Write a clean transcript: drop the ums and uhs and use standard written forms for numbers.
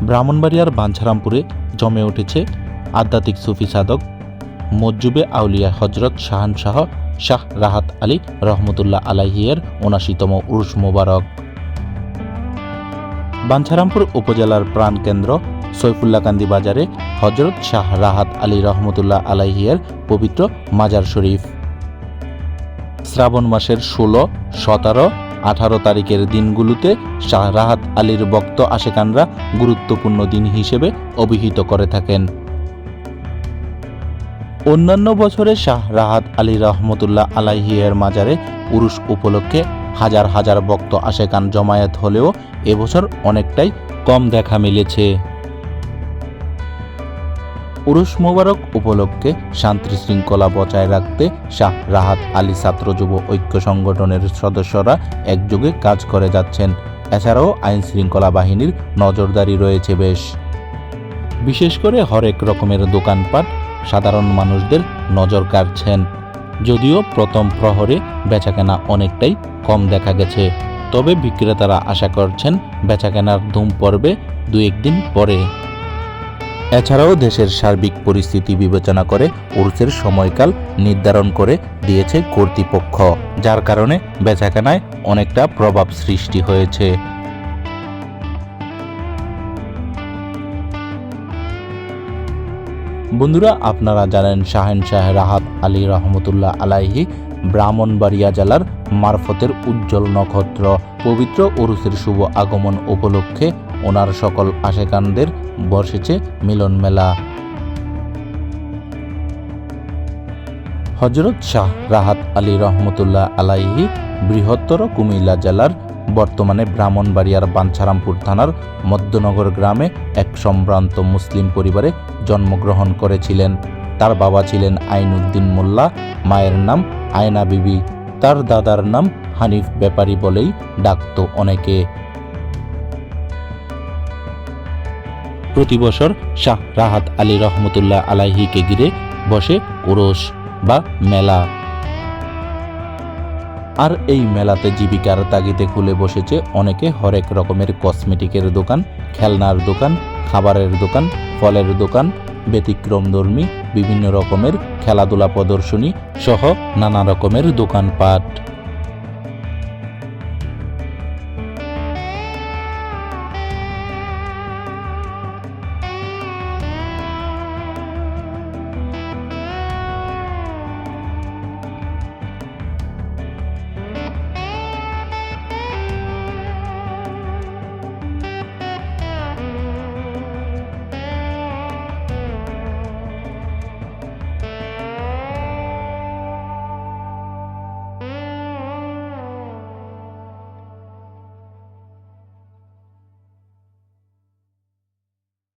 ব্রাহ্মণবাড়িয়ার বাঞ্ছারামপুরে জমে উঠেছে আধ্যাত্মিক সুফি সাধক মজ্জুবে আউলিয়া হজরত শাহানশাহ শাহ রাহাত আলী রহমতুল্লাহ আলাইহির ৭৯তম উরুস মোবারক। বাঞ্ছারামপুর উপজেলার প্রাণকেন্দ্র সৈফুল্লাকান্দি বাজারে হজরত শাহ রাহাত আলী রহমতুল্লাহ আলাইহির পবিত্র মাজার শরীফ। শ্রাবণ মাসের ১৬, ১৭, ১৮ তারিখের দিনগুলোতে শাহ রাহাত আলীর ভক্ত আশেকানরা গুরুত্বপূর্ণ দিন হিসেবে অভিহিত করে থাকেন। অন্যান্য বছরে শাহ রাহাত আলী রহমতুল্লাহ আলাইহির মাজারে উরুস উপলক্ষে হাজার হাজার ভক্ত আশেকান জমায়েত হলেও এবছর অনেকটাই কম দেখা মিলেছে। উরুস মোবারক উপলক্ষে শান্তি শৃঙ্খলা বজায় রাখতে শাহ রাহাত আলী ছাত্র যুব ঐক্য সংগঠনের সদস্যরা একযোগে কাজ করে যাচ্ছেন। এছাড়াও আইন শৃঙ্খলা বাহিনীর নজরদারি রয়েছে বেশ। বিশেষ করে হরেক রকমের দোকানপাট সাধারণ মানুষদের নজর কাড়ছেন। যদিও প্রথম প্রহরে বেচাকেনা অনেকটাই কম দেখা গেছে, তবে বিক্রেতারা আশা করছেন বেচাকেনার ধুম পড়বে ২-১ দিন পরে। এছাড়াও দেশের সার্বিক পরিস্থিতি বিবেচনা করে উরুসের সময়কাল নির্ধারণ করে দিয়েছে কর্তৃপক্ষ, যার কারণে বেচাকেনায় অনেকটা প্রভাব সৃষ্টি হয়েছে। বন্ধুরা, আপনারা জানেন শাহেনশাহ রাহাত আলী রহমতুল্লাহ আলাইহি ব্রাহ্মণবাড়িয়া জেলার মারফতের উজ্জ্বল নক্ষত্র। পবিত্র উরুসের শুভ আগমন উপলক্ষে ওনার সকল আশেকানদের বসেছে মিলন মেলা। হজরত শাহ রাহাত আলী রহমতুল্লাহ আলাইহি বৃহত্তর কুমিল্লা জেলার বর্তমানে ব্রাহ্মণবাড়িয়ার বাঞ্ছারামপুর থানার মধ্যনগর গ্রামে এক সম্ভ্রান্ত মুসলিম পরিবারে জন্মগ্রহণ করেছিলেন। তার বাবা ছিলেন আইনউদ্দিন মোল্লা, মায়ের নাম আয়না বিবি। তার দাদার নাম হানিফ ব্যাপারী বলেই ডাকত অনেকে। প্রতি বছর শাহ রাহাত আলী রহমতুল্লাহ আলাইহিকে ঘিরে বসে উরুস বা মেলা। আর এই মেলাতে জীবিকার তাগিদে খুলে বসেছে অনেকে হরেক রকমের কসমেটিকের দোকান, খেলনার দোকান, খাবারের দোকান, ফলের দোকান, ব্যতিক্রমধর্মী বিভিন্ন রকমের খেলাধুলা প্রদর্শনী সহ নানা রকমের দোকানপাট।